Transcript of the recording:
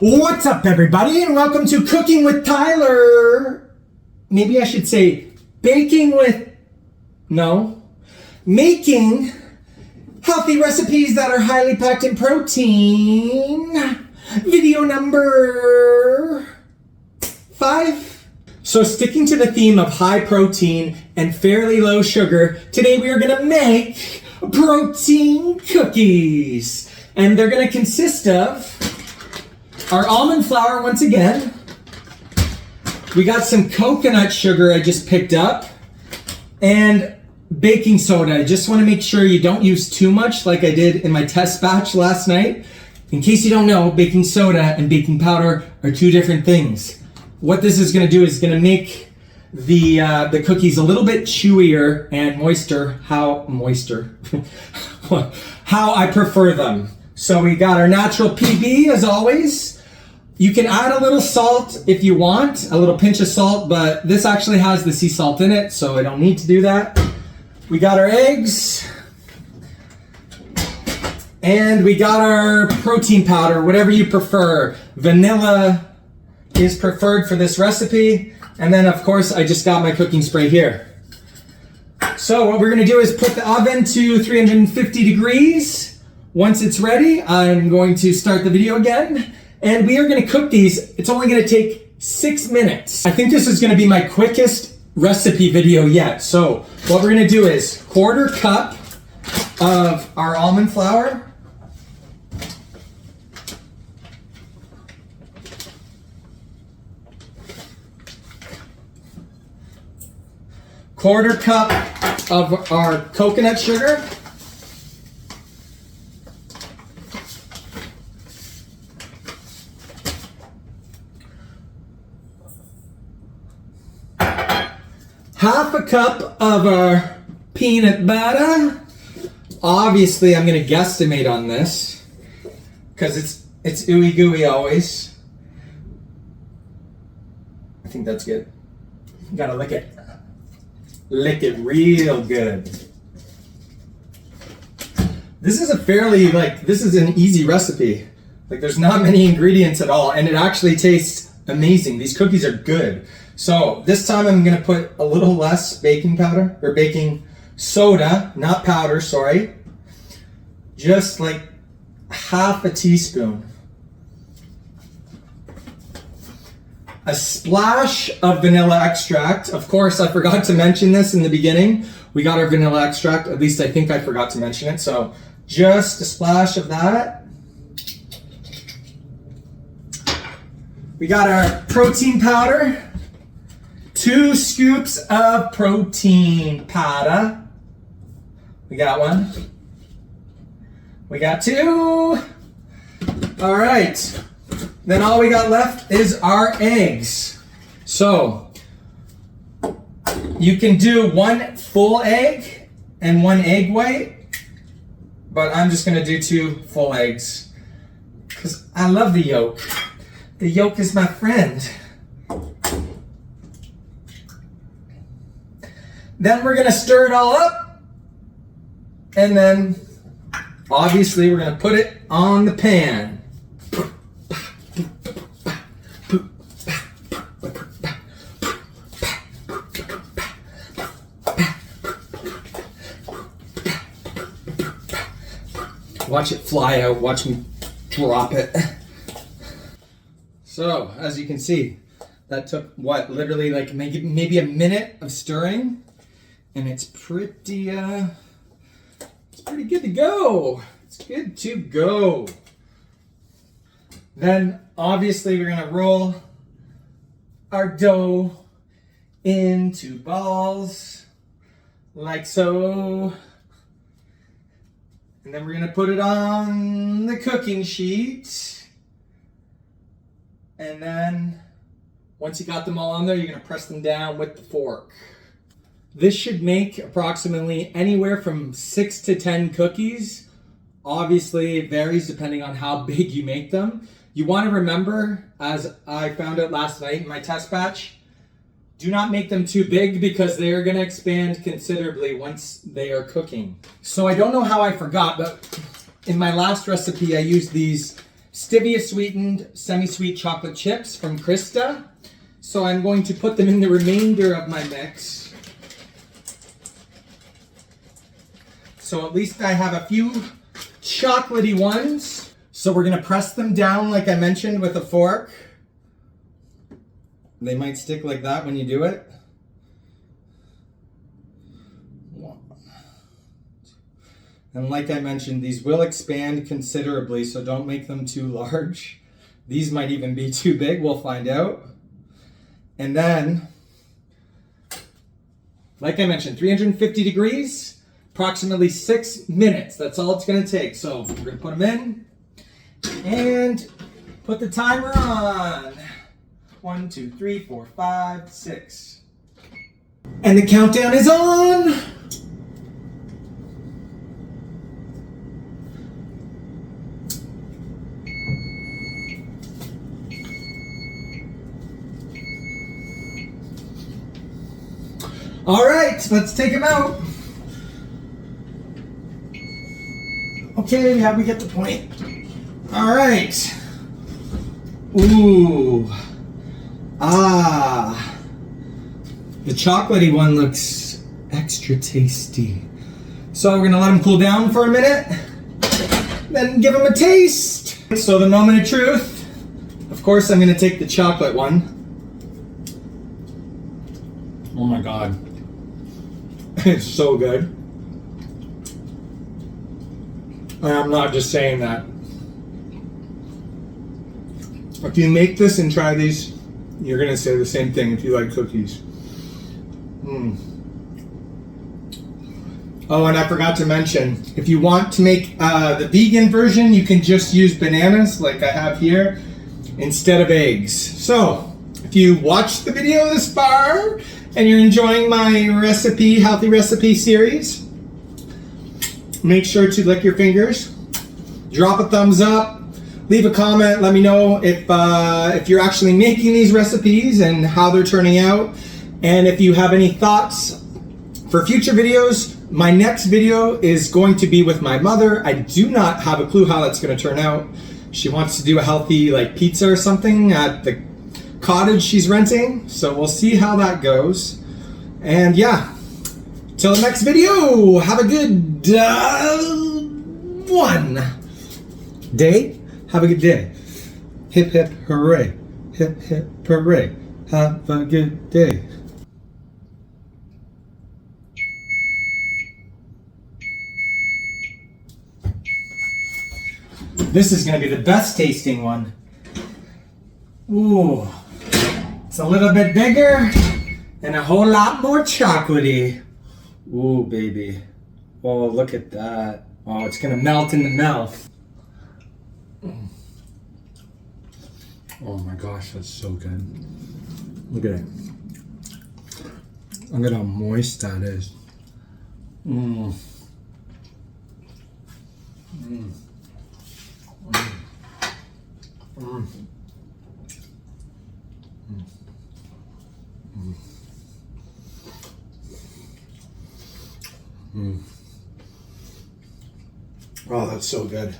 What's up, everybody, and welcome to Cooking with Tyler. Maybe I should say making healthy recipes that are highly packed in protein. Video number 5. So sticking to the theme of high protein and fairly low sugar, today we are gonna make protein cookies. And they're gonna consist of our almond flour once again. We got some coconut sugar I just picked up and baking soda. I just want to make sure you don't use too much like I did in my test batch last night. In case you don't know, baking soda and baking powder are two different things. What this is going to do is going to make the cookies a little bit chewier and moister. How I prefer them. So we got our natural PB as always. You can add a little salt if you want, a little pinch of salt, but this actually has the sea salt in it, so I don't need to do that. We got our eggs, and we got our protein powder, whatever you prefer. Vanilla is preferred for this recipe, and then of course I just got my cooking spray here. So what we're gonna do is put the oven to 350 degrees. Once it's ready, I'm going to start the video again. And we are going to cook these. It's only going to take 6 minutes. I think this is going to be my quickest recipe video yet. So what we're going to do is 1/4 cup of our almond flour. Quarter cup of our coconut sugar. Half a cup of our peanut butter. Obviously, I'm going to guesstimate on this because it's ooey gooey always. I think that's good. You gotta lick it. Lick it real good. This is this is an easy recipe. There's not many ingredients at all, and it actually tastes amazing. These cookies are good. So this time I'm going to put a little less baking powder, or baking soda, not powder, sorry. Just like half a teaspoon. A splash of vanilla extract. Of course, I forgot to mention this in the beginning. We got our vanilla extract, at least I think I forgot to mention it. So just a splash of that. We got our protein powder. 2 scoops of protein powder. We got 1. We got 2. All right. Then all we got left is our eggs. So you can do 1 full egg and 1 egg white, but I'm just gonna do 2 full eggs because I love the yolk. The yolk is my friend. Then we're gonna stir it all up, and then obviously we're gonna put it on the pan. Watch it fly out, watch me drop it. So, as you can see, that took literally maybe a minute of stirring. And it's pretty good to go. It's good to go. Then obviously we're gonna roll our dough into balls like so. And then we're gonna put it on the cooking sheet. And then once you got them all on there, you're gonna press them down with the fork. This should make approximately anywhere from 6 to 10 cookies. Obviously, it varies depending on how big you make them. You want to remember, as I found out last night in my test batch, do not make them too big because they are going to expand considerably once they are cooking. So I don't know how I forgot, but in my last recipe, I used these stevia sweetened semi-sweet chocolate chips from Krista. So I'm going to put them in the remainder of my mix. So at least I have a few chocolatey ones. So we're gonna press them down like I mentioned with a fork. They might stick like that when you do it. And like I mentioned, these will expand considerably, so don't make them too large. These might even be too big, we'll find out. And then, like I mentioned, 350 degrees, approximately 6 minutes. That's all it's gonna take. So we're gonna put them in and put the timer on. 1, 2, 3, 4, 5, 6. And the countdown is on. All right, let's take them out. Okay, yeah, we get the point. All right. Ooh. Ah. The chocolatey one looks extra tasty. So we're gonna let them cool down for a minute, then give them a taste. So the moment of truth, of course I'm gonna take the chocolate one. Oh my God. It's so good. And I'm not just saying that. If you make this and try these, you're gonna say the same thing if you like cookies. Oh, and I forgot to mention, if you want to make the vegan version, you can just use bananas like I have here instead of eggs. So, if you watched the video this far and you're enjoying my recipe, healthy recipe series, make sure to lick your fingers, drop a thumbs up, leave a comment, let me know if you're actually making these recipes and how they're turning out. And if you have any thoughts for future videos, my next video is going to be with my mother. I do not have a clue how that's going to turn out. She wants to do a healthy like pizza or something at the cottage she's renting. So we'll see how that goes. And yeah, till the next video, have a good day. Have a good day. Hip hip hooray. Hip hip hooray. Have a good day. This is going to be the best tasting one. Ooh, it's a little bit bigger and a whole lot more chocolatey. Ooh, baby. Oh, look at that. Oh, it's going to melt in the mouth. Oh my gosh, that's so good. Look at it. Look at how moist that is. Mmm. Mmm. Mm. Mm. Mm. Mm. Oh, that's so good.